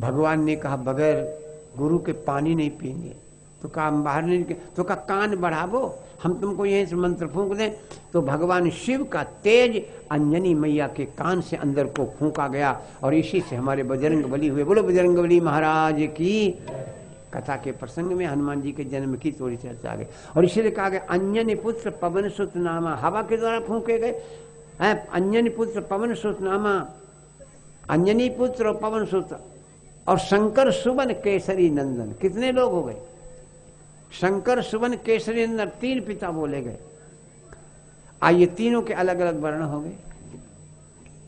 भगवान ने कहा बगैर गुरु के पानी नहीं पीएंगे। तो कहा हम बाहर नहीं, तो कहा कान बढ़ावो, हम तुमको यहीं से मंत्र फूंक दें। तो भगवान शिव का तेज अंजनी मैया के कान से अंदर को फूंका गया और इसी से हमारे बजरंग बली हुए। बोलो बजरंग बली महाराज की। कथा के प्रसंग में हनुमान जी के जन्म की थोड़ी चर्चा आ गई और इसीलिए कहा गया अंजनी पुत्र पवन सुत नामा, हवा के द्वारा फूंके गए। अंजनी पुत्र पवन सुत नामा, अंजनी पुत्र और पवन सुत और शंकर सुवन केसरी नंदन। कितने लोग हो गए? शंकर सुवन केसरी नंदन, 3 पिता बोले गए। आइए तीनों के अलग अलग वर्ण हो गए।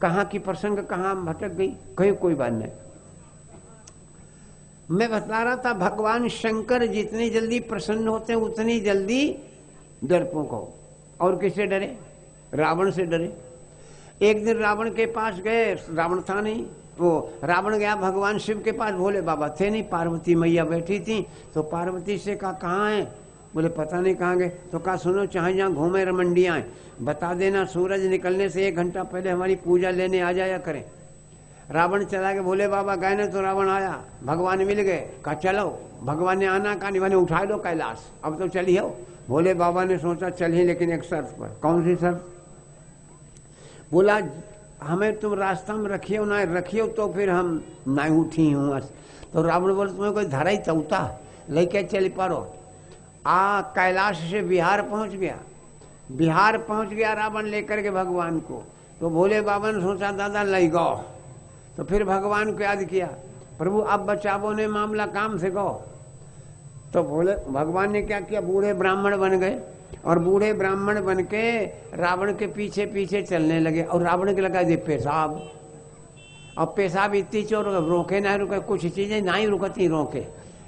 कहाँ की प्रसंग कहाँ भटक गई, कहीं कोई बात नहीं। मैं बता रहा था भगवान शंकर जितनी जल्दी प्रसन्न होते हैं उतनी जल्दी डरपोक हो। और किससे डरे? रावण से डरे। एक दिन रावण के पास गए, रावण था नहीं, वो रावण गया भगवान शिव के पास, भोले बाबा थे नहीं, पार्वती मैया बैठी थी। तो पार्वती से कहा कहाँ है? बोले पता नहीं कहाँ गए। तो कहा सुनो, चाहे जहाँ घूमे रमंडियाँ बता देना, सूरज निकलने से 1 घंटा पहले हमारी पूजा लेने आ जाया करें। रावण चला गया, भोले बाबा गए ना, तो रावण आया, भगवान मिल गए। कहा चलो, भगवान ने आना कहा नहीं, मैंने उठा लो कैलाश, अब तो चलिए हो। भोले बाबा ने सोचा चलिए, लेकिन एक शर्त पर। कौन सी शर्त? बोला हमें तुम रास्ता में रखियो ना रखियो तो फिर हम ना उठी हूँ। तो रावण बोले तुम्हें कोई धरा ही चौथा लेके चल पारो। कैलाश से बिहार पहुंच गया। बिहार पहुंच गया रावण लेकर के भगवान को। तो भोले बाबा ने सोचा दादा लई गो। तो फिर भगवान को याद किया, प्रभु अब बचावो ने मामला काम से गो। तो भोले भगवान ने क्या किया, बूढ़े ब्राह्मण बन गए और बूढ़े ब्राह्मण बन के रावण के पीछे पीछे चलने लगे। और रावण के लगा दे पेशाब। अब पेशाब इतनी चोर रोके ना रुके, कुछ चीजें ना ही रुकती रोके,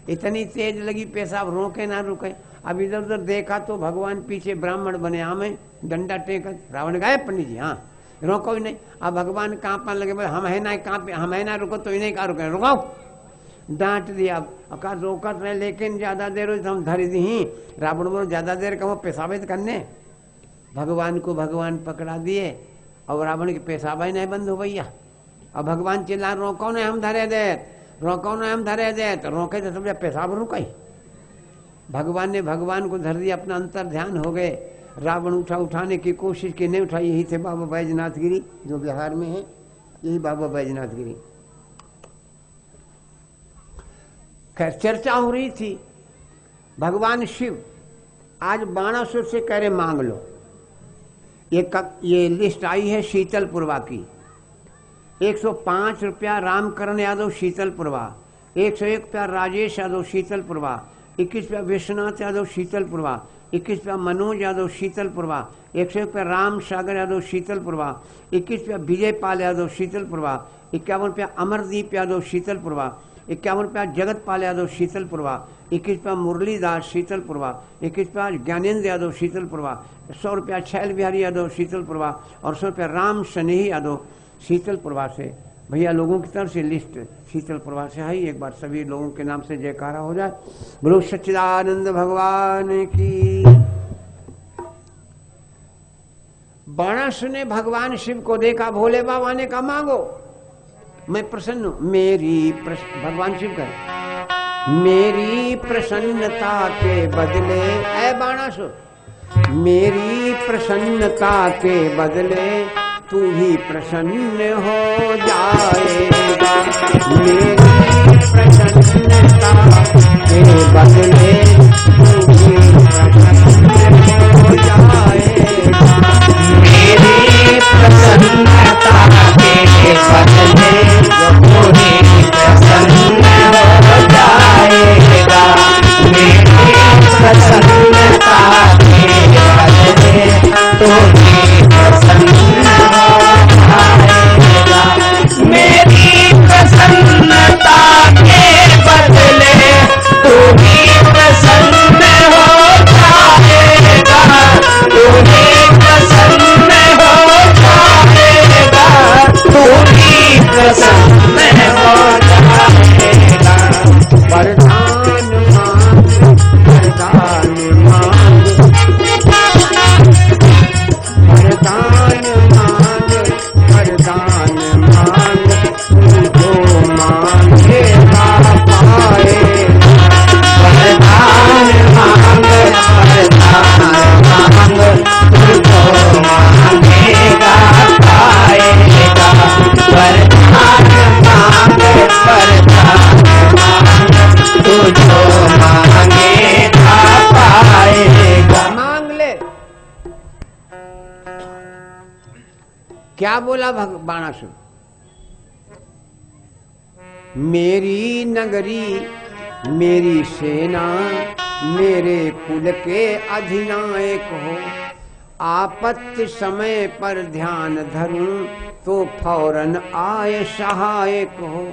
इतनी तेज लगी पेशाब, रोके ना रुके। अब इधर उधर देखा तो भगवान पीछे ब्राह्मण बने, हमें डंडा टेक। रावण गए पंडित जी, हाँ रोको ही नहीं। अब भगवान कांपने लगे, बोले हम है ना, कांपे हम है ना, रुको तो इन्हें कहा रुके, रुकाओ। डांट दिया, कहा रोकत रहे लेकिन ज्यादा देर हो तो हम धर दी। रावण बोलो ज्यादा देर का वो पेशाब करने। भगवान को भगवान पकड़ा दिए और रावण की पेशाब ही नहीं बंद हो भैया। अब भगवान चिल्ला रोको ने हम धरे दे, रोको ने हम धरे दे। तो रोके तो सब पेशाब रुकाई। भगवान ने भगवान को धर दिया, अपना अंतर ध्यान हो गए। रावण उठाने की कोशिश की, नहीं उठाई। यही थे बाबा बैजनाथ गिरी जो बिहार में है, यही बाबा बैजनाथ गिरी। खैर चर्चा हो रही थी। भगवान शिव आज बाणासुर से कह रहे मांग लो। ये लिस्ट आई है शीतलपुरवा की। 105 रुपया रामकरण यादव शीतलपुरवा, 101 रुपया राजेश यादव शीतलपुरवा, 21 रुपया विश्वनाथ यादव शीतलपुरवा, 21 रुपया मनोज यादव शीतलपुरवा, 101 रुपया राम सागर यादव शीतलपुरवा, 21 रुपया विजय पाल यादव शीतलपुरवा, 51 रुपया अमरदीप यादव शीतलपुरवा, 51 रुपया जगत पाल यादव शीतलपुरवा, 21 रुपया मुरलीदास शीतलपुरवा, 21 रुपया ज्ञानेन्द्र यादव शीतलपुरवा, 100 रुपया छैल बिहारी यादव शीतलपुरवा और 100 रुपया राम स्नेही यादव शीतलपुरवा से। भैया लोगों की तरफ से लिस्ट शीतलपुरवा से है। एक बार सभी लोगों के नाम से जयकारा हो जाए। बोलो सच्चिदानंद भगवान की। बाणासुर ने भगवान शिव को देखा, भोले बाबा ने कहा मांगो मैं प्रसन्न हूं। भगवान शिव कहे मेरी प्रसन्नता के बदले, ऐ बाणासुर मेरी प्रसन्नता के बदले तू ही प्रसन्न हो जाएगा। मेरी प्रसन्नता के बदले तू ही प्रसन्न हो जाएगा। मेरी प्रसन्नता के बदले तू ही प्रसन्न हो जाएगा। मेरी प्रसन्नता के बदले तू ही प्रसन्न मेरी प्रसन्नता के बदले तू ही प्रसन्न हो जाएगा। क्या बोला बाणासुर? मेरी नगरी, मेरी सेना, मेरे कुल के अधिनायक हो, आपत्ति समय पर ध्यान धरूं तो फौरन आए सहायक हो।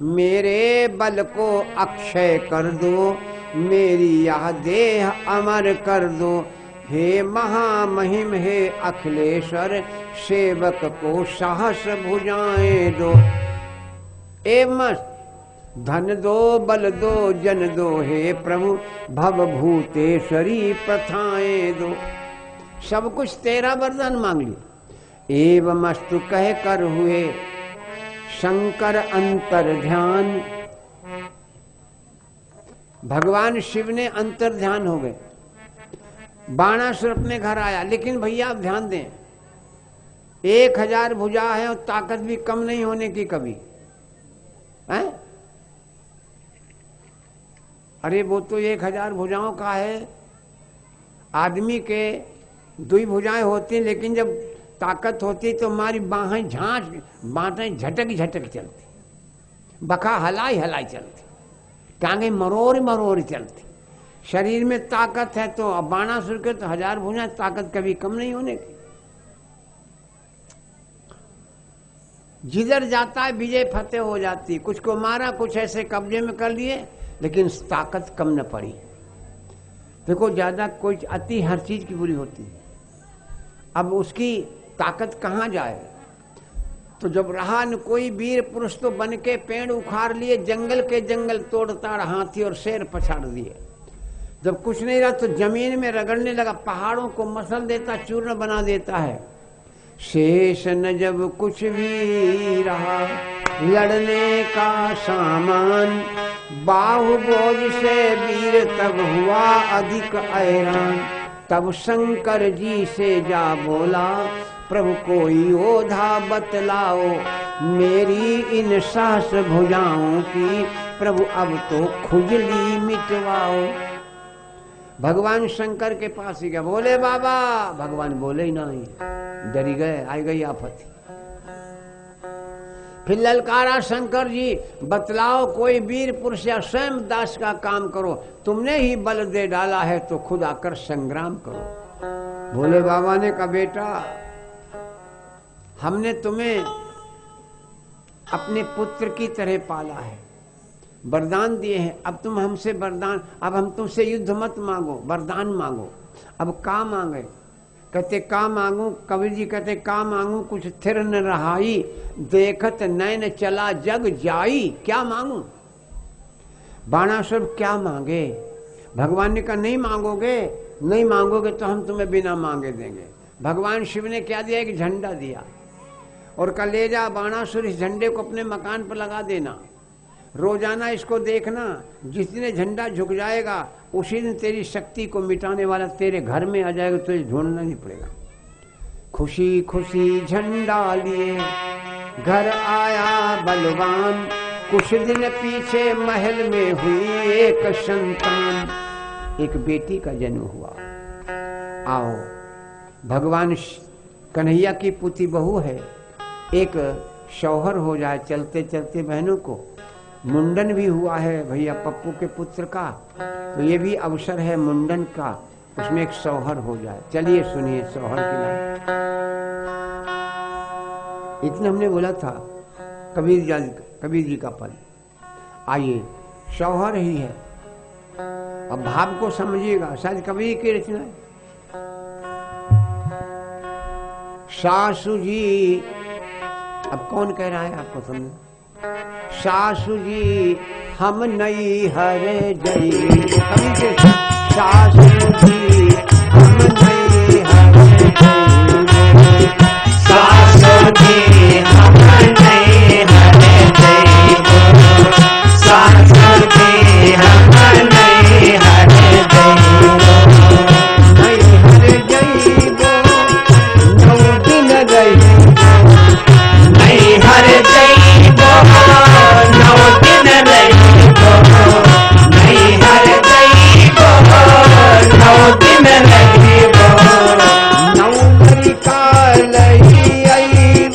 मेरे बल को अक्षय कर दो, मेरी यह देह अमर कर दो। हे महामहिम, हे अखिलेश्वर, सेवक को साहस भुजाएं दो। ए मस्त, धन दो, बल दो, जन दो, हे प्रभु भवभूतेश्वरी प्रथाएं दो। सब कुछ तेरा वरदान मांग लिया। एवं मस्तु कह कर हुए शंकर अंतर ध्यान। भगवान शिव ने अंतर ध्यान हो गए। बाणासुर अपने घर आया, लेकिन भैया आप ध्यान दें, 1000 भुजा है और ताकत भी कम नहीं होने की कभी है? अरे वो तो 1000 भुजाओं का है। आदमी के 2 भुजाएं होती हैं, लेकिन जब ताकत होती तो हमारी बाहें बाटें झटक झटक चलती, बखा हलाई हलाई चलती, टांगे मरोड़ मरोड़ चलती। शरीर में ताकत है तो अब बाणासुर के तो 1000 भुजाएं, ताकत कभी कम नहीं होने की। जिधर जाता है विजय फतेह हो जाती। कुछ को मारा, कुछ ऐसे कब्जे में कर लिए, लेकिन ताकत कम न पड़ी। देखो ज्यादा कोई अति हर चीज की बुरी होती है। अब उसकी ताकत कहाँ जाए? तो जब रहा न कोई वीर पुरुष तो बन के पेड़ उखाड़ लिए, जंगल के जंगल तोड़ता रहा, हाथी और शेर पछाड़ दिए। जब कुछ नहीं रहा तो जमीन में रगड़ने लगा, पहाड़ों को मसल देता, चूर्ण बना देता है। शेष न जब कुछ भी रहा लड़ने का सामान, बाहुबोझ से वीर तब हुआ अधिक हैरान। तब शंकर जी से जा बोला, प्रभु कोई ओधा बतलाओ, मेरी इन सास भुजाओं की प्रभु अब तो खुजली मिटवाओ। भगवान शंकर के पास ही गया, बोले बाबा। भगवान बोले ही नहीं, डरी गए, आई गई आफत। फिर ललकारा शंकर जी, बतलाओ कोई वीर पुरुष या स्वयं दास का काम करो, तुमने ही बल दे डाला है तो खुद आकर संग्राम करो। भोले बाबा ने कहा, बेटा हमने तुम्हें अपने पुत्र की तरह पाला है, वरदान दिए हैं, अब तुम हमसे वरदान, अब हम तुमसे युद्ध मत मांगो, वरदान मांगो। अब का मांगे? कहते का मांगू? कबीर जी कहते का मांगू? कुछ थिर न रहाई, देखत नैन चला जग जाई। क्या मांगू? बाणासुर क्या मांगे? भगवान ने कहा नहीं मांगोगे, नहीं मांगोगे तो हम तुम्हें बिना मांगे देंगे। भगवान शिव ने क्या दिया? एक झंडा दिया और कहा ले जा बाणासुर, इस झंडे को अपने मकान पर लगा देना, रोजाना इसको देखना, जिस दिन झंडा झुक जाएगा उसी दिन तेरी शक्ति को मिटाने वाला तेरे घर में आ जाएगा, तुझे ढूंढना नहीं पड़ेगा। खुशी खुशी झंडा लिए घर आया बलवान, कुछ दिन पीछे महल में हुई एक संतान, एक बेटी का जन्म हुआ। आओ भगवान कन्हैया की पुती बहू है, एक शौहर हो जाए। चलते चलते बहनों को मुंडन भी हुआ है भैया पप्पू के पुत्र का, तो ये भी अवसर है मुंडन का, उसमें एक शौहर हो जाए। चलिए सुनिए शौहर की बात। इतना हमने बोला था कबीर जी का पद। आइए शौहर ही है, अब भाव को समझिएगा, शायद कबीर की रचना है। सासू जी, अब कौन कह रहा है आपको समझ? सासू जी हम नहीं हरे जई, कभी से सासू जी हम नहीं हरे जई, सासू जी हम नहीं हरे जई, सासू जी हम नहीं हरे जई, नहीं हरे जई नौ दिन गई, नहीं हरे जई नौ दिन रही गो, नहीं हर गई गो नौ दिन रही गो, नौ का लही आई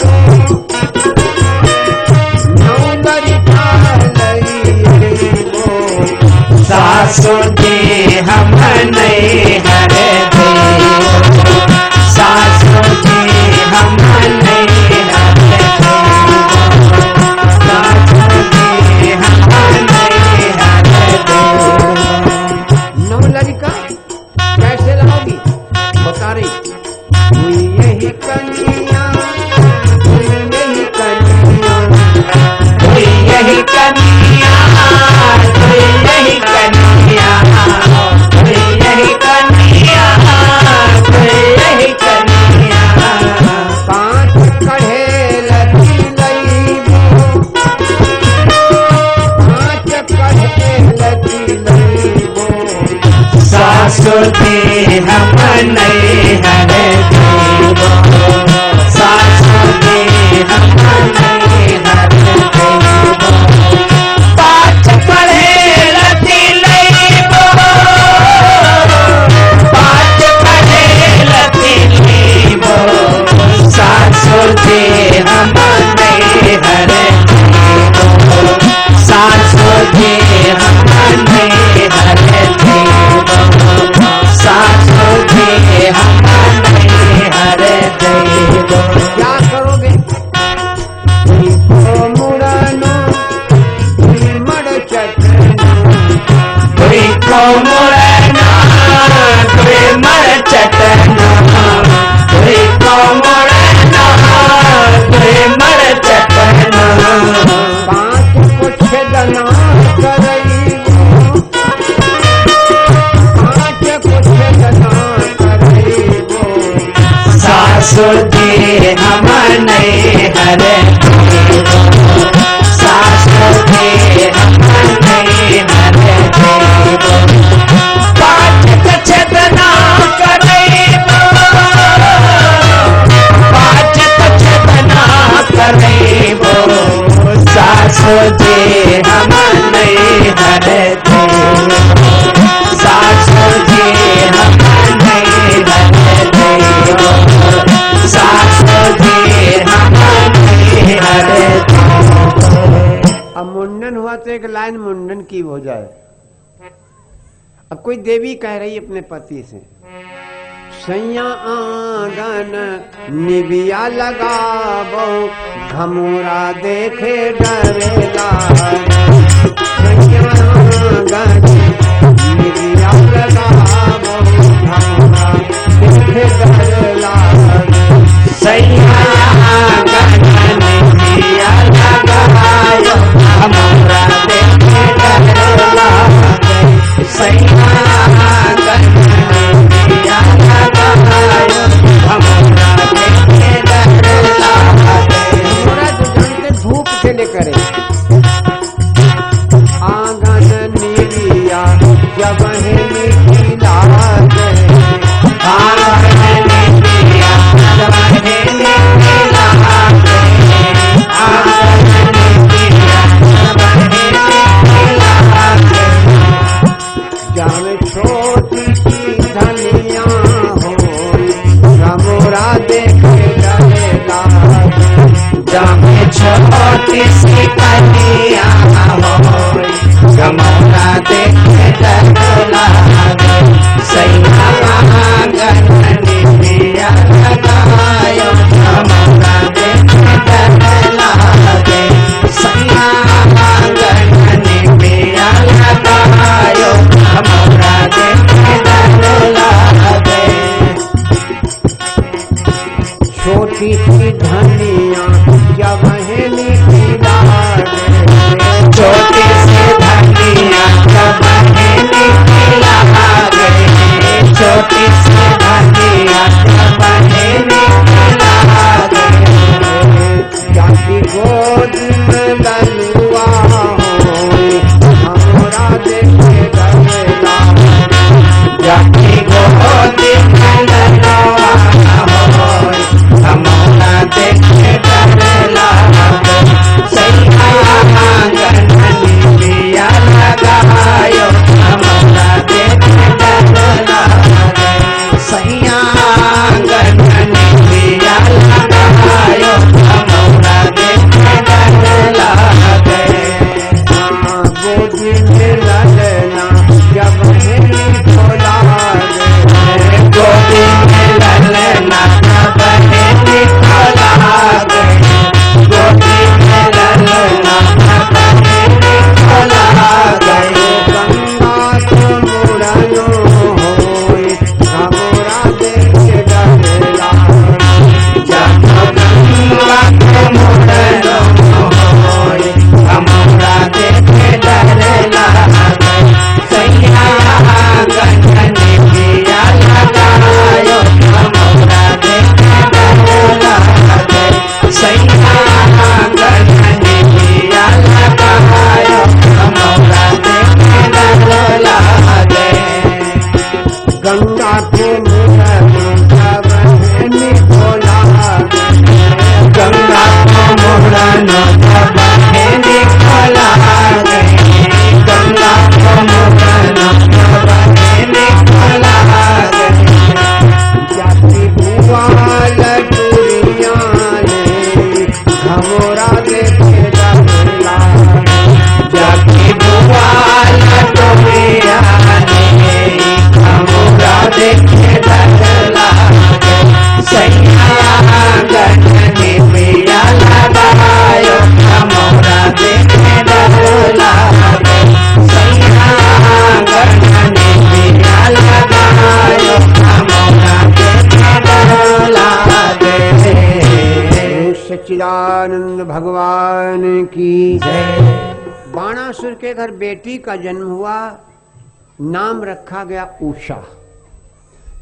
नहीं वो सासो जी हम नहीं हरते, सासो जी हम नहीं हरते, सासो जी हम नहीं हरते। अब मुंडन हुआ तो एक लाइन मुंडन की हो जाए। अब कोई देवी कह रही अपने पति से, सैया आंगन निबिया लगाबो, घमोरा देखे डरेला, सैया आंगन निबिया लगाबो, घमोरा देखे डरेला, सैया आंगन निबिया लगायो, घमोरा देखे डरेला, सैया आंगन निबिया लगायो, घमोरा देखे डरेला। घमोरा तो जानते धूप से लेकर आंगन निबिया जब है निकला, आंगन निबिया जब है निकला, आंगन निबिया जब है निकला, जामे छोटी सी धनिया हो, घमोरा देखे डरेला, जमे छोटी सी कन्या हो, घमोरा देखे डरेला, सैया आंगन निबिया लगायो, घमोरा देखे डरेला, सैया आंगन निबिया लगायो, घमोरा देखे डरेला। छोटी सी धनिया जब है निकला, छोटी सी धनिया जब है निकला गए, छोटी सी धनिया जब है निकला गए, जाती गोद में ललुआ हो, घमोरा देखे डरेला, जाती गोदी में ललवा होय, घमोरा देखे डरेला, सैया आंगन निबिया लगायो, घमोरा देखे डरेला, सैया आंगन निबिया लगायो, घमोरा देखे डरेला। गोद में ललना जब है निकला, गोदी में ललना जब है निकला गए, गोदी में ललना जब है निकला गए, गंगा को मुड़नो होय, घमोरा देखे डरेला, जब गंगा को मुड़नो होय, घमोरा देखे डरेला, सैया आंगन निबिया लगायो, घमोरा देखे डरेला, सैया आंगन निबिया लगायो, घमोरा देखे डरेला। गंगा के मुड़नो जब है निकला, गंगा को मुड़नो जब है निकला गए, गंगा को मुड़नो जब है निकला गए, जाती बुआ लटुरिया ने, घमोरा देखे डरेला, जाती बुआ लटोरिया ने, घमोरा देखे डरेला, सैया आंगन निबिया लगायो, घमोरा देखे डरेला, सैया आंगन निबिया लगायो, घमोरा देखे डरेला। सच्चिदानंद भगवान की जय। बाणासुर के घर बेटी का जन्म हुआ, नाम रखा गया उषा।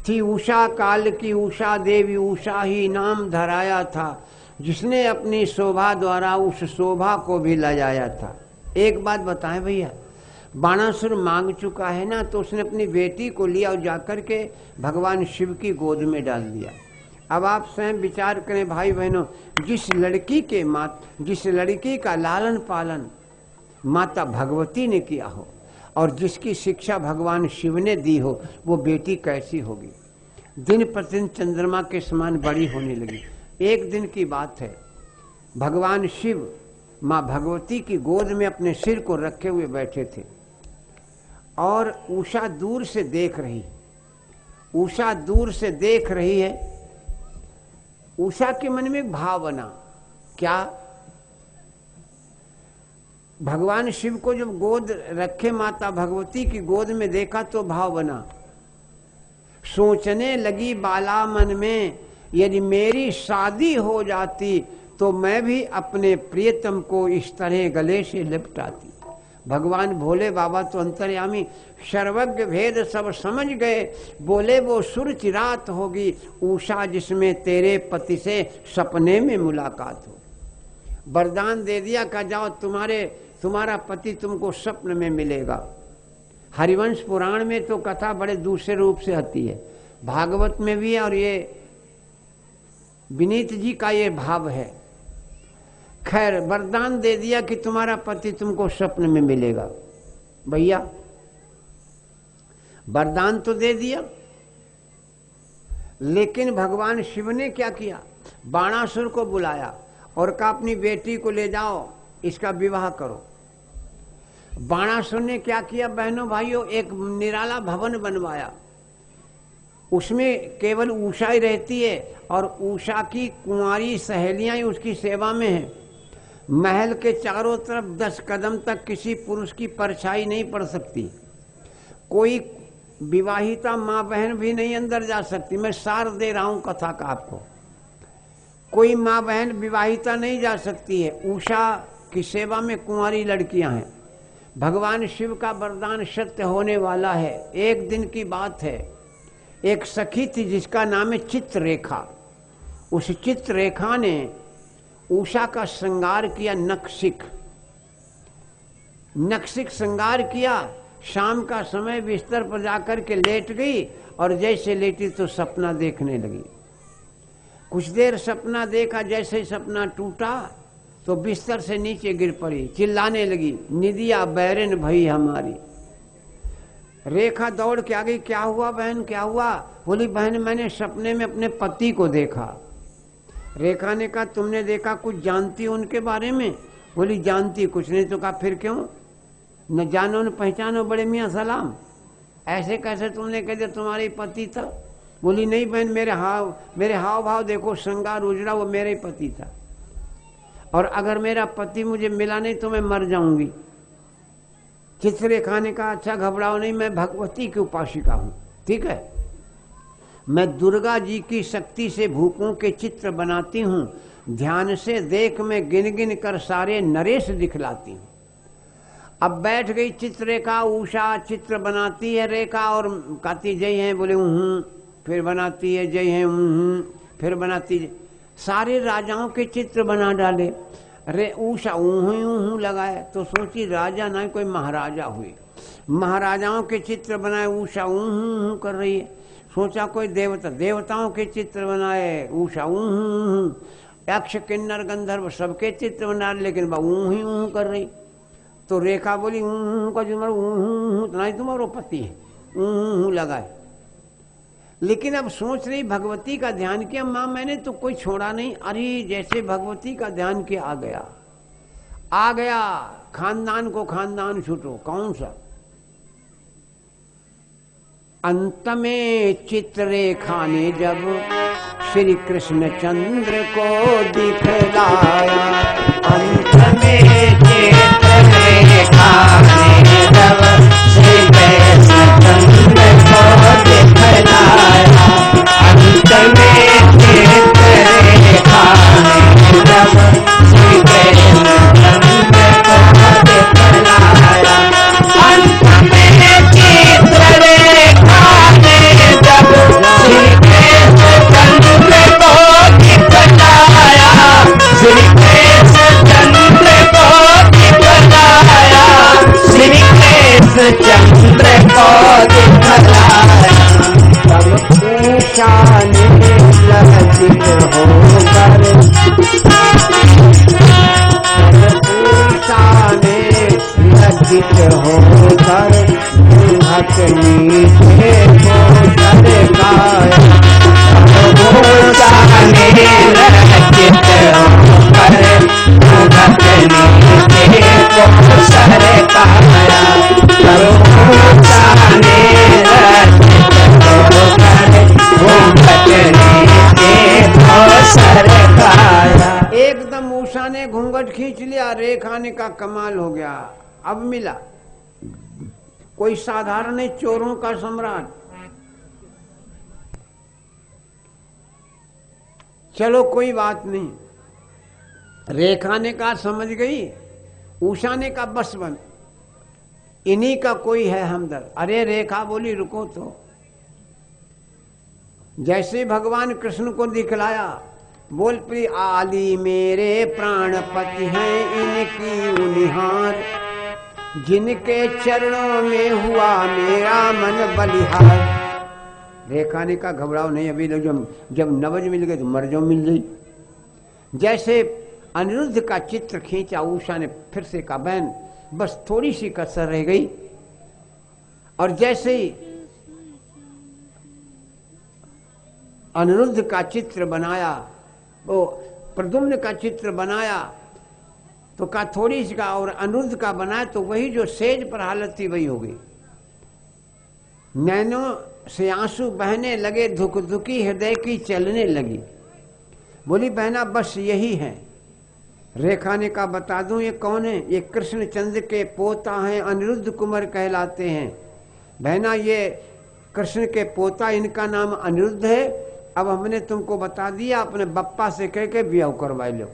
थी उषा काल की उषा देवी, उषा ही नाम धराया था, जिसने अपनी शोभा द्वारा उस शोभा को भी लजाया था। एक बात बताएं भैया, बाणासुर मांग चुका है ना, तो उसने अपनी बेटी को लिया और जाकर के भगवान शिव की गोद में डाल दिया। अब आप स्वयं विचार करें भाई बहनों, जिस लड़की का लालन पालन माता भगवती ने किया हो और जिसकी शिक्षा भगवान शिव ने दी हो, वो बेटी कैसी होगी। दिन प्रतिदिन चंद्रमा के समान बड़ी होने लगी। एक दिन की बात है, भगवान शिव माँ भगवती की गोद में अपने सिर को रखे हुए बैठे थे और उषा दूर से देख रही है। उषा के मन में एक भाव बना, क्या? भगवान शिव को जब गोद रखे माता भगवती की गोद में देखा तो भाव बना, सोचने लगी बाला मन में, यदि मेरी शादी हो जाती तो मैं भी अपने प्रियतम को इस तरह गले से लिपटाती। भगवान भोले बाबा तो अंतर्यामी, सर्वज्ञ भेद सब समझ गए, बोले वो सुरचिरात होगी उषा जिसमें तेरे पति से सपने में मुलाकात हो। वरदान दे दिया, का जाओ तुम्हारा पति तुमको स्वप्न में मिलेगा। हरिवंश पुराण में तो कथा बड़े दूसरे रूप से आती है, भागवत में भी है, और ये विनीत जी का ये भाव है। खैर, वरदान दे दिया कि तुम्हारा पति तुमको स्वप्न में मिलेगा। भैया वरदान तो दे दिया, लेकिन भगवान शिव ने क्या किया, बाणासुर को बुलाया और कहा अपनी बेटी को ले जाओ, इसका विवाह करो। बाणासुर ने क्या किया बहनों भाइयों, एक निराला भवन बनवाया, उसमें केवल उषा ही रहती है और उषा की कुंवारी सहेलियां ही उसकी सेवा में हैं। महल के चारों तरफ 10 कदम तक किसी पुरुष की परछाई नहीं पड़ सकती, कोई विवाहिता माँ बहन भी नहीं अंदर जा सकती। मैं सार दे रहा हूं कथा का आपको, कोई माँ बहन विवाहिता नहीं जा सकती है। उषा की सेवा में कुंवारी लड़कियां हैं। भगवान शिव का वरदान सत्य होने वाला है। एक दिन की बात है, एक सखी थी जिसका नाम है चित्ररेखा। उस चित्ररेखा ने उषा का श्रृंगार किया, नक्सिक श्रृंगार किया। शाम का समय बिस्तर पर जाकर के लेट गई और जैसे लेटी तो सपना देखने लगी। कुछ देर सपना देखा, जैसे सपना टूटा तो बिस्तर से नीचे गिर पड़ी, चिल्लाने लगी, निदिया बैरन भई हमारी। रेखा दौड़ के आ गई, क्या हुआ बहन, क्या हुआ? बोली बहन मैंने सपने में अपने पति को देखा। रेखा ने कहा तुमने देखा, कुछ जानती हो उनके बारे में? बोली जानती कुछ नहीं। तो कहा फिर क्यों? न जानो न पहचानो बड़े मियाँ सलाम, ऐसे कैसे तुमने कह दिया तुम्हारे पति था? बोली नहीं बहन, मेरे हाव भाव देखो, श्रृंगार उजड़ा, वो मेरे पति था, और अगर मेरा पति मुझे मिला नहीं तो मैं मर जाऊंगी। चित्ररेखा ने कहा अच्छा घबराओ नहीं, मैं भगवती की उपासिका हूं, ठीक है, मैं दुर्गा जी की शक्ति से भूपों के चित्र बनाती हूं, ध्यान से देख मैं गिन गिन कर सारे नरेश दिखलाती हूं। अब बैठ गई चित्ररेखा, उषा चित्र बनाती है रेखा और कहती जय हैं, बोले फिर बनाती है जय हैं, फिर बनाती है। सारे राजाओं के चित्र बना डाले। अरे उषा ऊँ लगाए तो सोची राजा ना कोई महाराजा हुई, महाराजाओं के चित्र बनाए, उषा ऊँ कर रही है। सोचा कोई देवताओं के चित्र बनाए, उषा ऊँ, यक्ष किन्नर गंधर्व सबके चित्र बना, लेकिन वह ऊँ कर रही। तो रेखा बोली ऊँ का तुम्हारा तुम्हारो पति है, ऊँ लगाए। लेकिन अब सोच रही भगवती का ध्यान किया, माँ मैंने तो कोई छोड़ा नहीं। अरे जैसे भगवती का ध्यान किया आ गया खानदान को खानदान छूटो। कौन सा? अंत में चित्ररेखा ने जब श्री कृष्ण चंद्र को दिखलाया, अंत में चित्ररेखा ने जब श्री कृष्ण चंद्र को दिखलाया, अंत में चित्ररेखा ने जब श्री कृष्ण चंद्र को दिखलाया, अंत में चित्ररेखा ने जब श्री कृष्ण चंद्र को दिखलाया, श्री कृष्ण एकदम उषा ने घूंघट खींच लिया, रेखा ने का कमाल हो गया, अब मिला। कोई साधारण नहीं, चोरों का सम्राट। चलो कोई बात नहीं, रेखा ने कहा समझ गई, उषा ने कहा बस बन, इन्हीं का कोई है हमदर्द। अरे रेखा बोली रुको तो। जैसे भगवान कृष्ण को दिखलाया, बोल पड़ी आली मेरे प्राणपति हैं, इनकी उनिहार, जिनके चरणों में हुआ मेरा मन बलिहार। रेखा ने कहा घबराओ नहीं, अभी जब नवज मिल गए तो मर जाओ, मिल गई। जैसे अनिरुद्ध का चित्र खींचा, उषा ने फिर से कहा बहन बस थोड़ी सी कसर रह गई। और जैसे ही अनिरुद्ध का चित्र बनाया, वो प्रद्युम्न का चित्र बनाया, तो कहा थोड़ी सी का, और अनिरुद्ध का बनाया तो वही जो सेज पर हालत थी वही हो गई। नैनों से आंसू बहने लगे, धुक धुकी हृदय की चलने लगी। बोली बहना बस यही है। रेखा ने कहा बता दूं ये कौन है? ये कृष्णचंद्र के पोता हैं, अनिरुद्ध कुमार कहलाते हैं। बहना ये कृष्ण के पोता, इनका नाम अनिरुद्ध है। अब हमने तुमको बता दिया, अपने बप्पा से कह के ब्याह करवा लो।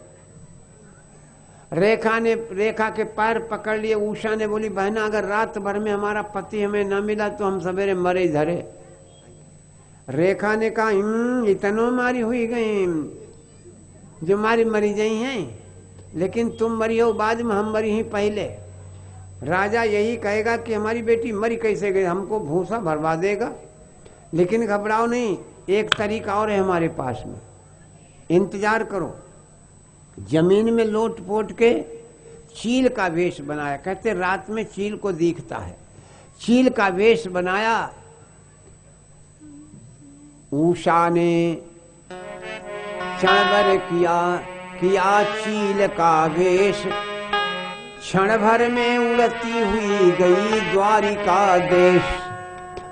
रेखा के पैर पकड़ लिए। उषा ने बोली बहना अगर रात भर में हमारा पति हमें न मिला तो हम सवेरे मरे धरे। रेखा ने कहा इतनो मारी हुई गई, जो मारी मरी गई हैं, लेकिन तुम मरी हो बाद में, हम मरी ही पहले। राजा यही कहेगा कि हमारी बेटी मरी कैसे गई, हमको भूसा भरवा देगा। लेकिन घबराओ नहीं, एक तरीका और है हमारे पास में, इंतजार करो। जमीन में लोट पोट के चील का वेश बनाया। कहते रात में चील को दिखता है। चील का वेश बनाया। उषा ने क्षण भर किया चील का वेश, क्षण भर में उड़ती हुई गई द्वारिका देश।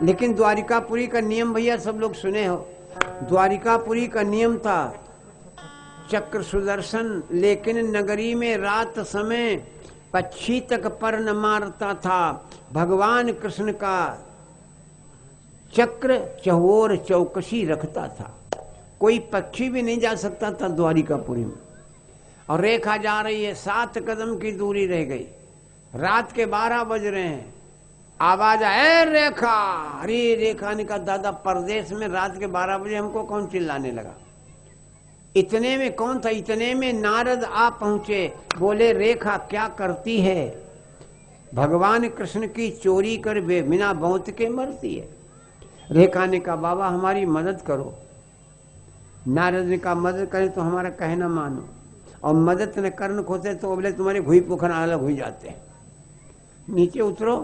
लेकिन द्वारिकापुरी का नियम भैया सब लोग सुने हो। द्वारिकापुरी का नियम था चक्र सुदर्शन, लेकिन नगरी में रात समय पक्षी तक पर न मारता था। भगवान कृष्ण का चक्र चहुओर चौकसी रखता था, कोई पक्षी भी नहीं जा सकता था द्वारिकापुरी में। और रेखा जा रही है, 7 कदम की दूरी रह गई। रात के 12 बज रहे हैं। आवाज आए रेखा। अरे रेखा ने कहा दादा परदेश में रात के 12 बजे हमको कौन चिल्लाने लगा। इतने में कौन था? इतने में नारद आ पहुंचे। बोले रेखा क्या करती है? भगवान कृष्ण की चोरी कर बिना भौंत के मरती है। रेखा ने कहा बाबा हमारी मदद करो। नारद ने कहा मदद करें तो हमारा कहना मानो, और मदद न करने खोते तो बोले तुम्हारे घुई पोखरा अलग हो जाते हैं। नीचे उतरो,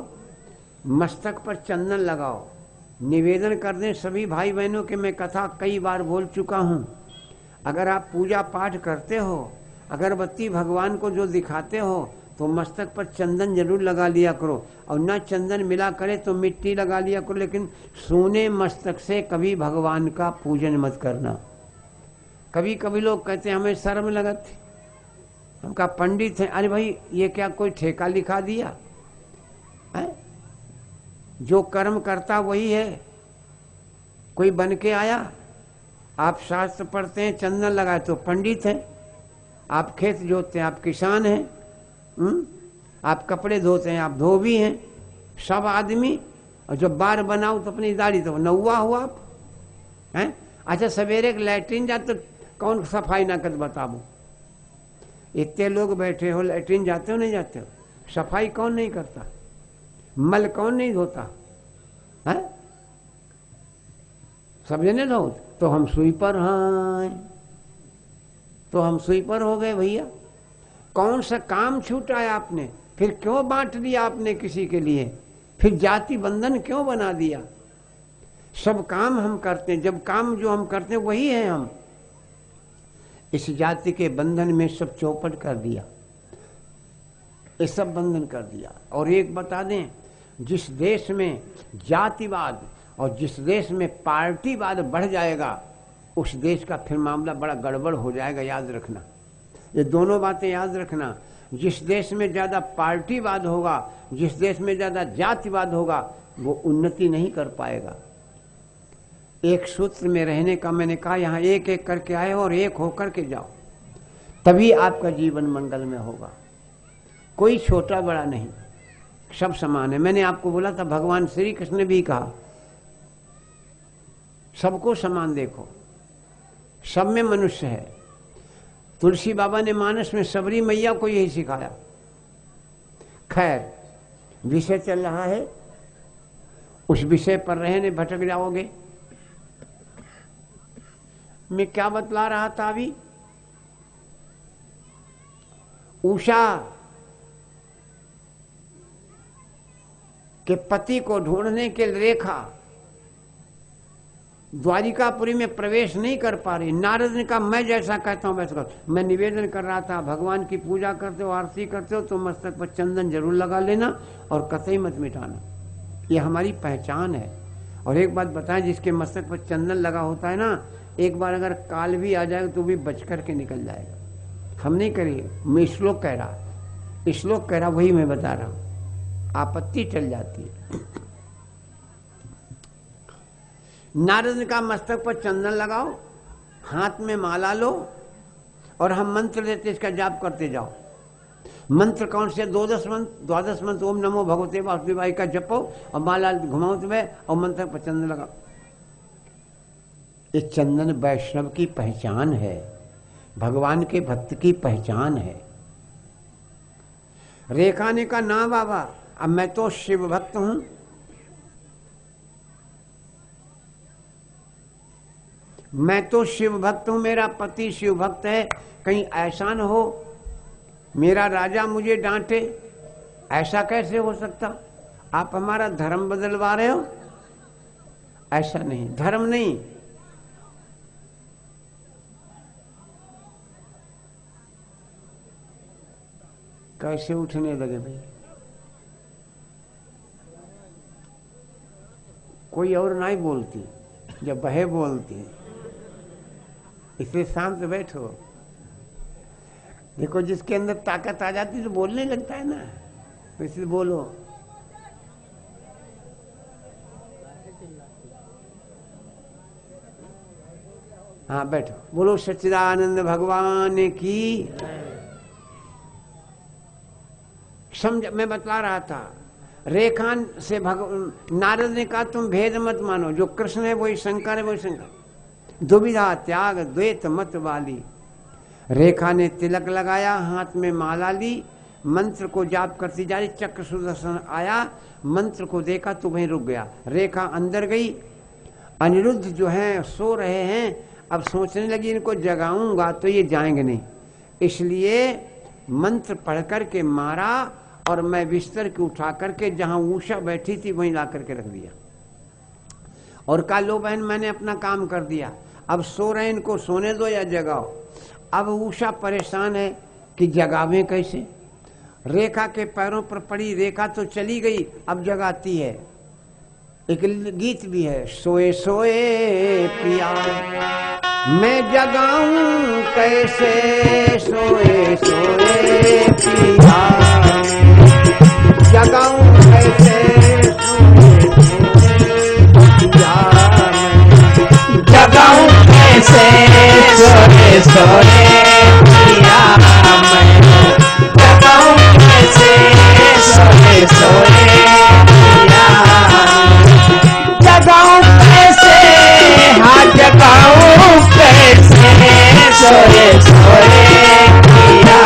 मस्तक पर चंदन लगाओ। निवेदन कर दें सभी भाई बहनों के, मैं कथा कई बार बोल चुका हूँ। अगर आप पूजा पाठ करते हो, अगरबत्ती भगवान को जो दिखाते हो, तो मस्तक पर चंदन जरूर लगा लिया करो। और ना चंदन मिला करे तो मिट्टी लगा लिया करो, लेकिन सोने मस्तक से कभी भगवान का पूजन मत करना। कभी कभी लोग कहते हैं हमें शर्म लगती, हम कहा पंडित हैं। अरे भाई ये क्या कोई ठेका लिखा दिया है? जो कर्म करता वही है, कोई बन के आया। आप शास्त्र पढ़ते हैं, चंदन लगाए तो पंडित हैं। आप खेत जोतते हैं, आप किसान हैं। आप कपड़े धोते हैं, आप धोबी हैं। सब आदमी। और जब बार बनाओ तो अपनी दाढ़ी तो नौवा हो आप हैं। अच्छा सवेरे लैट्रिन जाते कौन सफाई ना कर बताबो? इतने लोग बैठे हो, लैट्रिन जाते हो नहीं जाते हो? सफाई कौन नहीं करता? मल कौन नहीं धोता है? सब जने धो। तो हम स्वीपर हैं, तो हम स्वीपर हो गए भैया। कौन सा काम छूटा है आपने? फिर क्यों बांट दिया आपने किसी के लिए? फिर जाति बंधन क्यों बना दिया? सब काम हम करते हैं, जब काम जो हम करते हैं वही है हम। इस जाति के बंधन में सब चौपट कर दिया, ये सब बंधन कर दिया। और एक बता दें, जिस देश में जातिवाद और जिस देश में पार्टीवाद बढ़ जाएगा, उस देश का फिर मामला बड़ा गड़बड़ हो जाएगा, याद रखना। ये दोनों बातें याद रखना। जिस देश में ज्यादा पार्टीवाद होगा, जिस देश में ज्यादा जातिवाद होगा, वो उन्नति नहीं कर पाएगा। एक सूत्र में रहने का मैंने कहा, यहां एक एक करके आए और एक होकर के जाओ, तभी आपका जीवन मंगल में होगा। कोई छोटा बड़ा नहीं, सब समान है। मैंने आपको बोला था भगवान श्री कृष्ण ने भी कहा सबको समान देखो, सब में मनुष्य है। तुलसी बाबा ने मानस में सबरी मैया को यही सिखाया। खैर, विषय चल रहा है, उस विषय पर रहने भटक जाओगे। मैं क्या बतला रहा था अभी? उषा के पति को ढूंढने के लिए रेखा द्वारिकापुरी में प्रवेश नहीं कर पा रही। नारद ने कहा मैं जैसा कहता हूं वैसा कर। मैं निवेदन कर रहा था, भगवान की पूजा करते हो, आरती करते हो तो मस्तक पर चंदन जरूर लगा लेना और कतई मत मिटाना। ये हमारी पहचान है। और एक बात बताएं, जिसके मस्तक पर चंदन लगा होता है ना, एक बार अगर काल भी आ जाएगा तो भी बच करके निकल जाएगा। हम नहीं करिए, मैं श्लोक कह रहा, श्लोक कह रहा, वही मैं बता रहा हूं, आपत्ति टल जाती है। नारद ने कहा मस्तक पर चंदन लगाओ, हाथ में माला लो और हम मंत्र देते इसका जाप करते जाओ। मंत्र कौन से? द्वादश मंत्र ओम नमो भगवते वासुदेवाय का जपो और माला घुमाओ तुम्हें और मंत्र पर चंदन लगाओ। ये चंदन वैष्णव की पहचान है, भगवान के भक्त की पहचान है। रेखा ने कहा ना बाबा, अब मैं तो शिव भक्त हूं, मैं तो शिव भक्त हूं, मेरा पति शिव भक्त है, कहीं ऐसा न हो मेरा राजा मुझे डांटे। ऐसा कैसे हो सकता? आप हमारा धर्म बदलवा रहे हो? ऐसा नहीं, धर्म नहीं, कैसे उठने लगे भाई? कोई और नहीं बोलती, जब बहे बोलती, इसलिए शांत बैठो। देखो जिसके अंदर ताकत आ जाती तो बोलने लगता है ना, तो इसलिए बोलो। हाँ बैठो, बोलो सच्चिदानंद भगवान की। समझ, मैं बतला रहा था, रेखा से नारद ने कहा तुम भेद मत मानो, जो कृष्ण है वही शंकर है, वही शंकर। दुविधा त्याग द्वैत मत वाली। रेखा ने तिलक लगाया, हाथ में माला ली, मंत्र को जाप करती जा रही। चक्र सुदर्शन आया, मंत्र को देखा तो वहीं रुक गया। रेखा अंदर गई, अनिरुद्ध जो हैं सो रहे हैं, अब सोचने लगी इनको जगाऊंगा तो ये जाएंगे नहीं, इसलिए मंत्र पढ़ करके मारा और मैं बिस्तर के उठा करके जहां उषा बैठी थी वहीं ला करके रख दिया और कहा लो बहन मैंने अपना काम कर दिया, अब सो रहे इनको सोने दो या जगाओ। अब उषा परेशान है कि जगावें कैसे। रेखा के पैरों पर पड़ी, रेखा तो चली गई, अब जगाती है। एक गीत भी है, सोए सोए पिया मैं जगाऊं कैसे, सोए सोए पिया जगाऊं कैसे, जगाऊं कैसे, सोए सोए पिया मैं जगाऊं कैसे, सोए सोए पिया जगाऊं कैसे, हाँ जगाऊं कैसे, सोए सोए पिया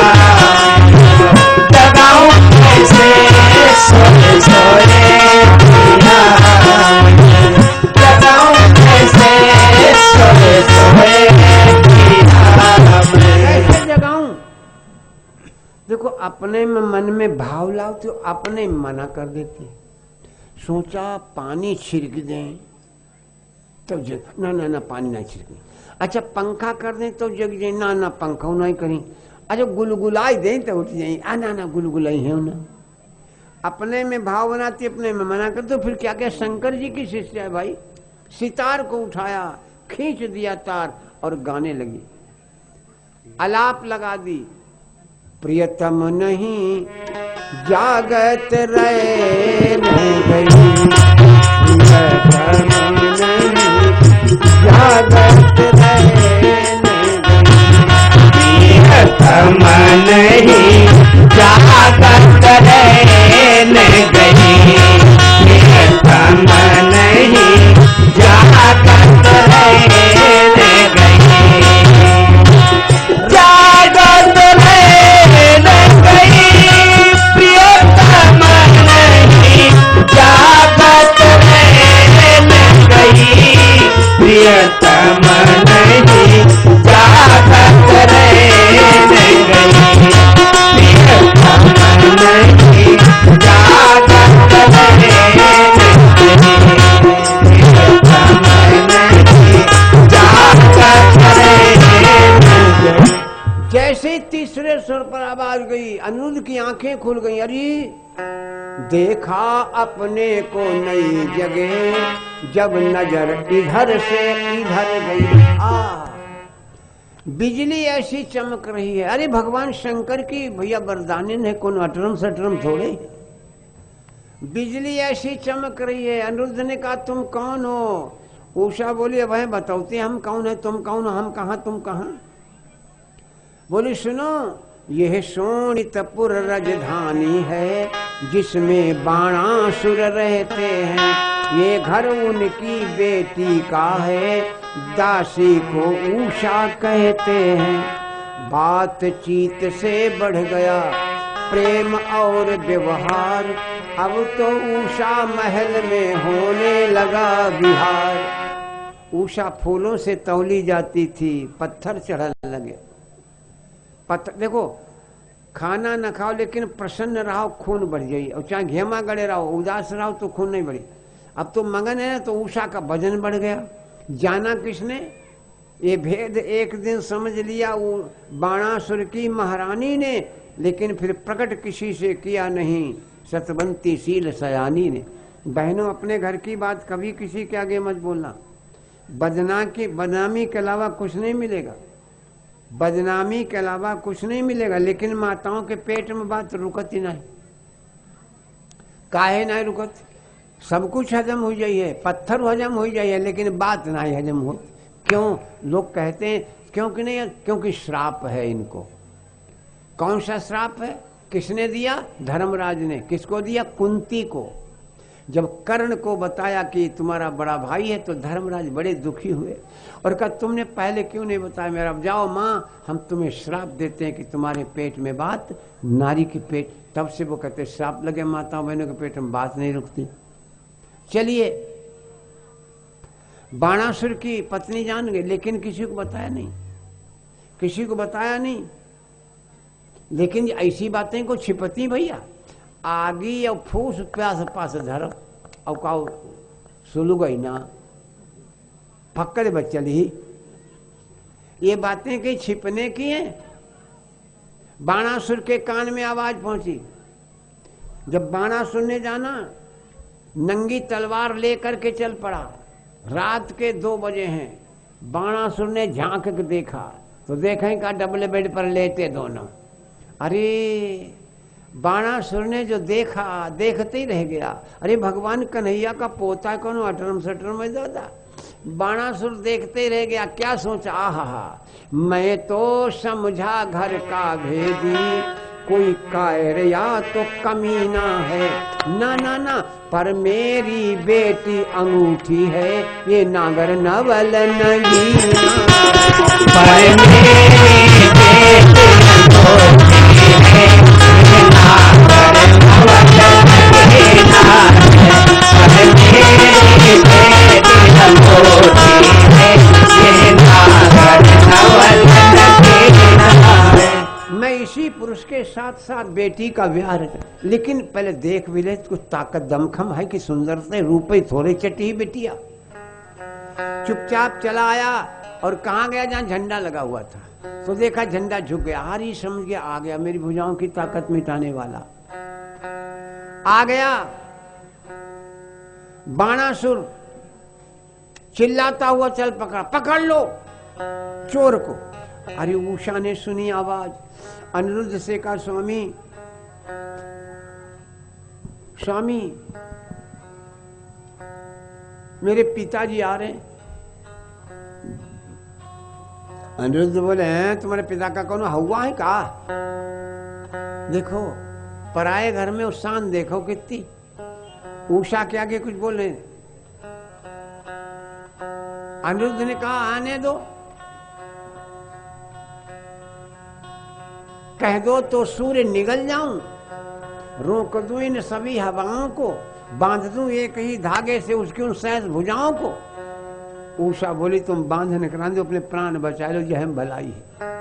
जगाऊं कैसे, सोए सोए पिया जगाऊं कैसे, सोए सोए पिया कैसे जगाऊं। देखो अपने में मन में भाव लाओ तो अपने मना कर देती। सोचा पानी छिड़क दें तो जग, ना ना ना पानी ना छिड़कें। अच्छा पंखा कर दें तो जग जाए, ना ना पंखा नहीं करें। अच्छा गुलगुलाई दें तो उठ जाए, ना ना गुलगुलाई है ना। अपने में भाव बनाती, अपने में मना कर। तो फिर क्या क्या शंकर जी की शिष्य है भाई, सितार को उठाया, खींच दिया तार और गाने लगी। अलाप लगा दी, प्रियतम नहीं जागत रहे गई, प्रियतम नहीं जागत रहे प्रियतम नहीं जागत रहने गई, प्रियतम नहीं जागत रहने गई, जागत रहने गई, प्रियतम नहीं जागत रहने गई, प्रियतम नहीं जागत रहने गई, प्रियतम नहीं जागत रहने गई, प्रियतम नहीं जागत रहने गई। जैसे ही तीसरे स्वर पर आवाज गई, अनिरुद्ध की आंखें खुल गई। अरे देखा अपने को नई जगह, जब नजर इधर से इधर गई। बिजली ऐसी चमक रही है। अरे भगवान शंकर की भैया वरदानन है, कौन अटरम सटरम थोड़े। बिजली ऐसी चमक रही है। अनिरुद्ध ने कहा तुम कौन हो? उषा बोली वह बताओते हम कौन है, तुम कौन हो, हम कहाँ तुम कहाँ। बोली सुनो, यह शोणितपुर राजधानी है, जिसमें बाणासुर रहते हैं। ये घर उनकी बेटी का है, दासी को उषा कहते हैं। बातचीत से बढ़ गया प्रेम और व्यवहार, अब तो उषा महल में होने लगा विहार। उषा फूलों से तौली जाती थी, पत्थर चढ़ने लगे। देखो, खाना न खाओ लेकिन प्रसन्न रहो, खून बढ़ जाइए। और चाहे घेमा गड़े रहो, उदास रहो तो खून नहीं बढ़ी। अब तो मगन है तो उषा का वजन बढ़ गया। जाना किसने? ये भेद एक दिन समझ लिया वो बाणासुर की महारानी ने, लेकिन फिर प्रकट किसी से किया नहीं, सतवंती शील सयानी ने। बहनों, अपने घर की बात कभी किसी के आगे मत बोलना। बदनामी के अलावा कुछ नहीं मिलेगा, बदनामी के अलावा कुछ नहीं मिलेगा। लेकिन माताओं के पेट में बात रुकत ही नहीं। काहे नहीं रुकत? सब कुछ हजम हो जाइए, पत्थर हजम हो जाइए, लेकिन बात नहीं हजम हो। क्यों? लोग कहते हैं क्योंकि नहीं, क्योंकि श्राप है इनको। कौन सा श्राप है? किसने दिया? धर्मराज ने। किसको दिया? कुंती को। जब कर्ण को बताया कि तुम्हारा बड़ा भाई है तो धर्मराज बड़े दुखी हुए और कहा तुमने पहले क्यों नहीं बताया मेरा। जाओ माँ, हम तुम्हें श्राप देते हैं कि तुम्हारे पेट में बात, नारी के पेट। तब से वो कहते श्राप लगे माताओं बहनों के पेट में बात नहीं रुकती। चलिए, बाणासुर की पत्नी जान गई, लेकिन किसी को बताया नहीं, किसी को बताया नहीं। लेकिन ऐसी बातें को छिपती भैया। आगी और फूस प्यास पास धर और काउ सुलू गई ना फक्कड़ बच्चली। ये बातें कहीं छिपने की हैं। बाणासुर के कान में आवाज पहुंची। जब बाणासुर ने जाना, नंगी तलवार लेकर के चल पड़ा। रात के 2 बजे हैं। बाणासुर ने झांक के देखा तो देखें का डबल बेड पर लेटे दोनों। अरे बाणासुर ने जो देखा, देखते ही रह गया। अरे भगवान कन्हैया का पोता कौन अटरम सटरम में दादा। बाणासुर देखते ही रह गया। क्या सोचा? आहा, मैं तो समझा घर का भेदी, कोई कायर या तो कमीना है। ना ना ना, पर मेरी बेटी अंगूठी है, ये नागर नवल नगीना। पर मेरी बेटी अंगूठी है, ये नागर नवल नगीना है। पर मेरी बेटी अंगूठी है, ये नागर नवल नगीना है। मैं इसी पुरुष के साथ साथ बेटी का ब्याह रचा, लेकिन पहले देख भी ले कुछ ताकत दमखम है कि सुंदरता रूप ही थोड़े चटी बेटिया। चुपचाप चला आया और कहाँ गया? जहाँ झंडा लगा हुआ था तो देखा झंडा झुक गया। हारी समझ गया, आ गया मेरी भुजाओं की ताकत मिटाने वाला आ गया। बाणासुर चिल्लाता हुआ चल पकड़ा, पकड़ लो चोर को। अरे उषा ने सुनी आवाज, अनिरुद्ध से कहा स्वामी स्वामी मेरे पिताजी आ रहे हैं। अनिरुद्ध बोले हैं तुम्हारे पिता का कौन हुआ है का? देखो पराए घर में उसान देखो कितनी। उषा के आगे कुछ बोले। अनिरुद्ध ने कहा आने दो, कह दो तो सूर्य निगल जाऊं, रोक दूं इन सभी हवाओं को, बांध दूं एक ही धागे से उसकी उन सहज भुजाओं को। उषा बोली तुम बांधने करा दो, अपने प्राण बचा लो, यह भलाई है।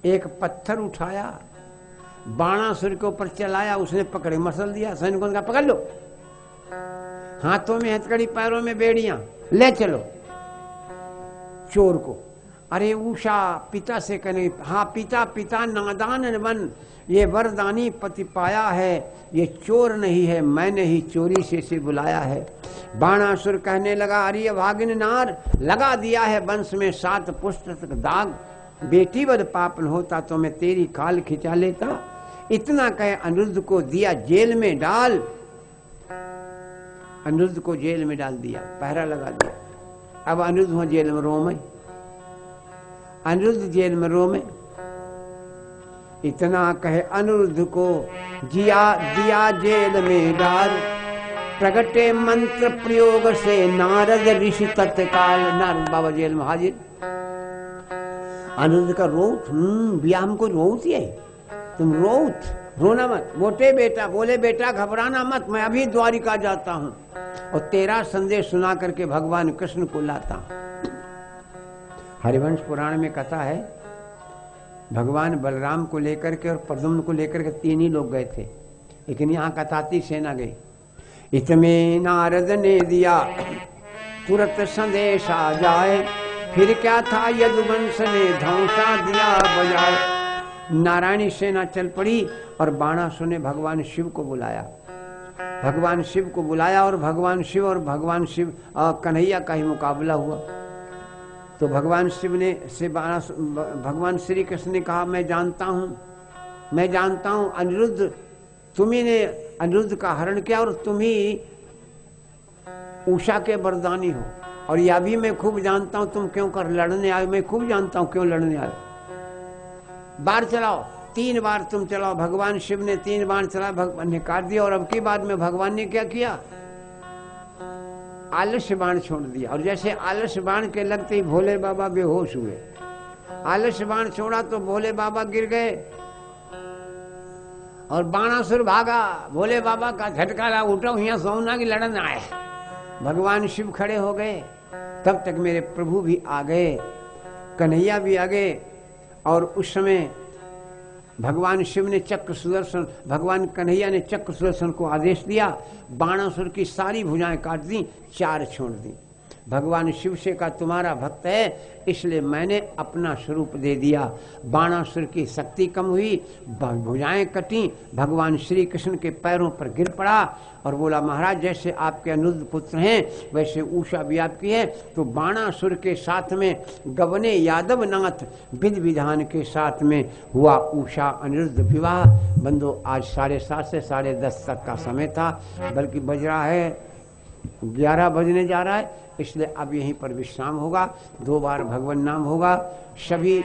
एक पत्थर उठाया, बाणासुर के ऊपर चलाया, उसने पकड़े मसल दिया। सैनिकों ने कहा पकड़ लो, हाथों में हथकड़ी पैरों में बेड़ियां, ले चलो चोर को। अरे उषा पिता से कहने, हाँ पिता पिता नादान बन, ये वरदानी पति पाया है, ये चोर नहीं है, मैंने ही चोरी से इसे बुलाया है। बाणासुर कहने लगा अरे भागिन नार, लगा दिया है वंश में 7 पुष्ट तक दाग, बेटी बद पापन होता तो मैं तेरी खाल खिंचा लेता। इतना कहे अनिरुद्ध को दिया जेल में डाल, अनिरुद्ध को जेल में डाल दिया, पहरा लगा दिया। अब अनिरुद्ध वहां जेल में रोमे, अनिरुद्ध जेल में रोमे। इतना कहे अनिरुद्ध को जिया दिया जेल में डाल, प्रगटे मंत्र प्रयोग से नारद ऋषि तत्काल। नारद बाबा जेल में हाजिर। अनिरुद्ध का रोउत, बिया हमको रोउत ही है, तुम रोउत, रोना मत। मोटे बेटा बोले बेटा घबराना मत, मैं अभी द्वारिका जाता हूं और तेरा संदेश सुना करके भगवान कृष्ण को लाता हूं। हरिवंश पुराण में कथा है, भगवान बलराम को लेकर के और प्रद्युम्न को लेकर के 3 ही लोग गए थे, लेकिन यहाँ कथाती सेना गई। इसमें नारद ने दिया तुरंत संदेश आ जाए, फिर क्या था यदुवंश ने धौंसा दिया बजाए। नारायणी सेना चल पड़ी और बाणासुर ने भगवान शिव को बुलाया, भगवान शिव को बुलाया और भगवान शिव कन्हैया का ही मुकाबला हुआ। तो भगवान शिव ने भगवान श्री कृष्ण ने कहा मैं जानता हूं अनिरुद्ध, तुम्ही ने अनिरुद्ध का हरण किया और तुम ही उषा के वरदानी हो, और यह भी मैं खूब जानता हूं तुम क्यों कर लड़ने आए, मैं खूब जानता हूं क्यों लड़ने आए। बार चलाओ, 3 बार तुम चलाओ। भगवान शिव ने 3 बार चला, भगवान ने काट दिया। और अब की बात में भगवान ने क्या किया, आलस्य बाण छोड़ दिया। और जैसे आलस्य बाण के लगते ही भोले बाबा बेहोश हुए। आलस्य बाण छोड़ा तो भोले बाबा गिर गए और बाणासुर भागा। भोले बाबा का झटका लगा, उठो यहाँ सोना की लड़न आए। भगवान शिव खड़े हो गए, तब तक मेरे प्रभु भी आ गए, कन्हैया भी आ गए। और उस समय भगवान शिव ने चक्र सुदर्शन, भगवान कन्हैया ने चक्र सुदर्शन को आदेश दिया, बाणासुर की सारी भुजाएं काट दी, 4 छोड़ दी। भगवान शिव से कहा तुम्हारा भक्त है इसलिए मैंने अपना स्वरूप दे दिया। बाणासुर की शक्ति कम हुई, भुजाएं कटी, भगवान श्री कृष्ण के पैरों पर गिर पड़ा और बोला महाराज जैसे आपके अनिरुद्ध पुत्र हैं वैसे उषा भी आपकी है। तो बाणासुर के साथ में गवने यादव नाथ विधि विधान के साथ में हुआ उषा अनिरुद्ध विवाह। बंधु आज 7:30 से 10:30 तक का समय था, बल्कि बज रहा है 11 बजने जा रहा है, इसलिए अब यहीं पर विश्राम होगा। 2 बार भगवान नाम होगा, सभी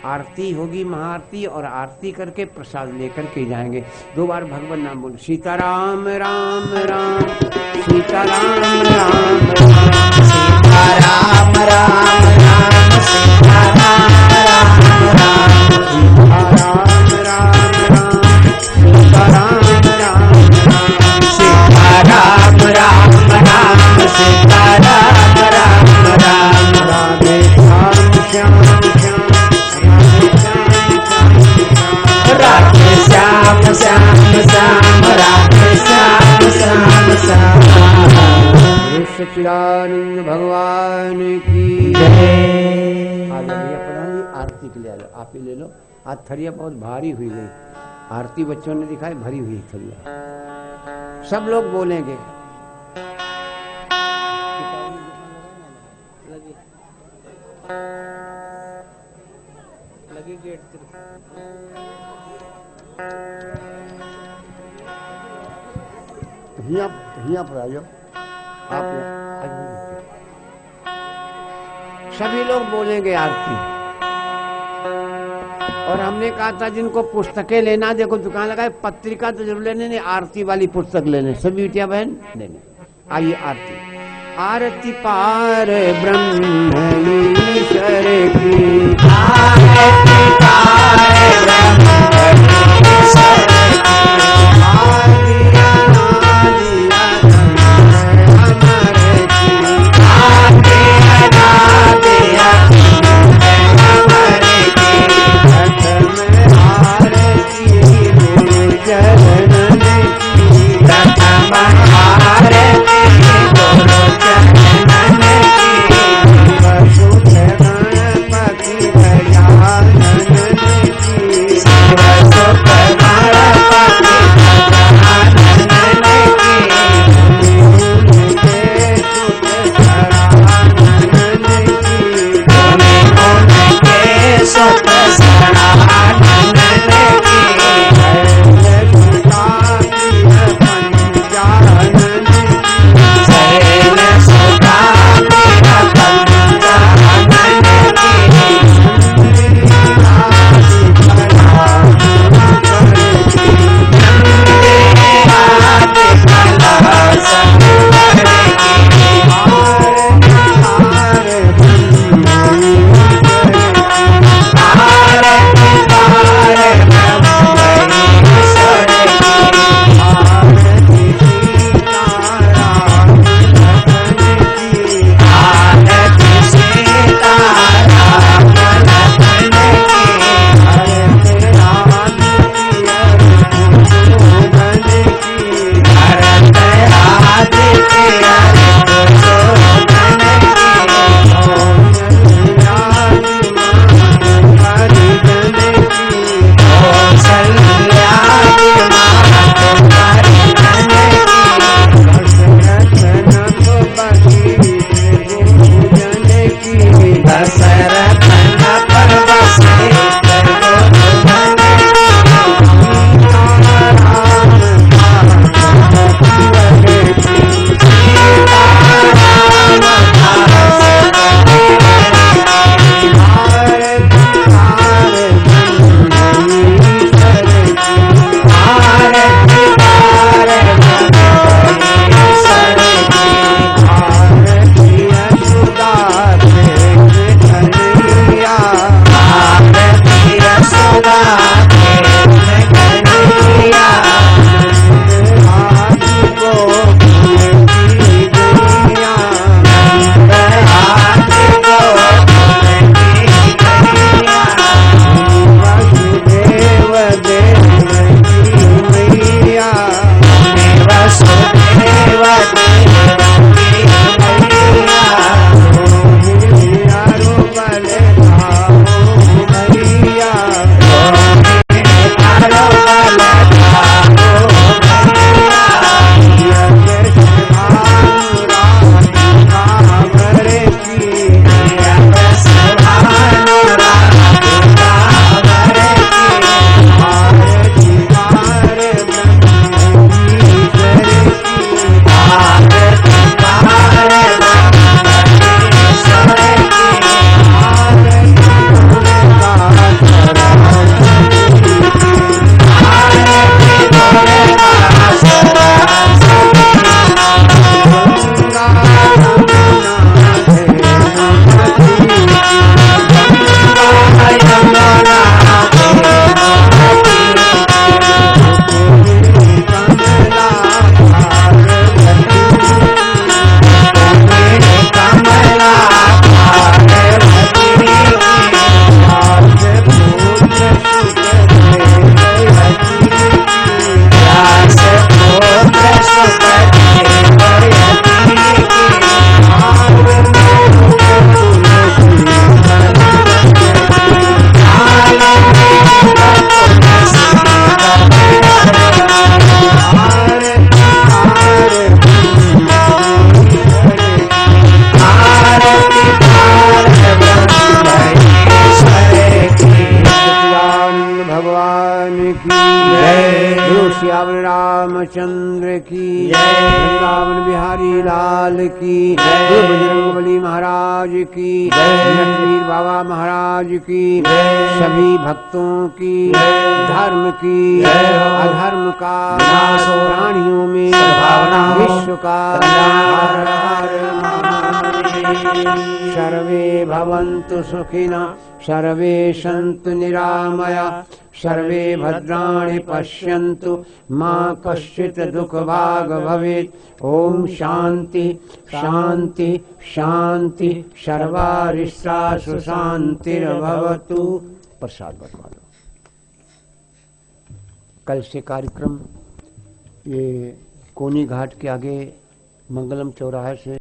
आरती होगी, महाआरती, और आरती करके प्रसाद लेकर के जाएंगे। 2 बार भगवान नाम बोलो, सीताराम राम राम, सीताराम राम राम, सीताराम राम राम, सीताराम राम राम, सीताराम राम राम, सीताराम राम राम, सीताराम राम राम, सीताराम राम राम, राधे श्याम श्याम श्याम, राधे श्याम श्याम श्याम, राधे श्याम श्याम, राधे श्याम श्याम श्याम। सच्चिदानंद भगवान की जय। आज भैया प्रधान जी आरती के लिए आ जाओ, आप ही ले लो। आज थरिया बहुत भारी हुई गई, आरती बच्चों ने दिखाई भरी हुई थरिया। सब लोग बोलेंगे लगी गेट यहाँ पर आइयो आप सभी लोग बोलेंगे आरती। और हमने कहा था जिनको पुस्तकें लेना, देखो दुकान लगाए, पत्रिका तो जरूर लेने, नहीं आरती वाली पुस्तक लेने, सभी बिटिया बहन लेने। आइए आरती। आरती पार ब्रह्मलीश्वर की, आरती पार ब्रह्मलीश्वर की, आदि अनादि अमर की, आदि अनादि अमर की, प्रथम आरती गुरु चरणन की, प्रथम आरती गुरु चरणन की, वसुदेव गणपति गजानन श्याम रामचंद्र की जय। वृंदावन बिहारी लाल की जय। बजरंगबली महाराज की जय। नटवीर बाबा महाराज की जय। सभी भक्तों की जय। धर्म की जय। अधर्म का विनाश हो। प्राणियों में सद्भावना हो। विश्व का कल्याण। हर हर महादेव। सर्वे भवन्तु सुखिनः सर्वे सन्तु निरामया सर्वे भद्राणि पश्यन्तु मा कश्चित् दुःखभाग् भवेत्। ओम शांति शांति शांति सर्वारिष्टासु शांतिर्भवतु। प्रसाद बंटवा दो। कल से कार्यक्रम ये कोनी घाट के आगे मंगलम चौराहे से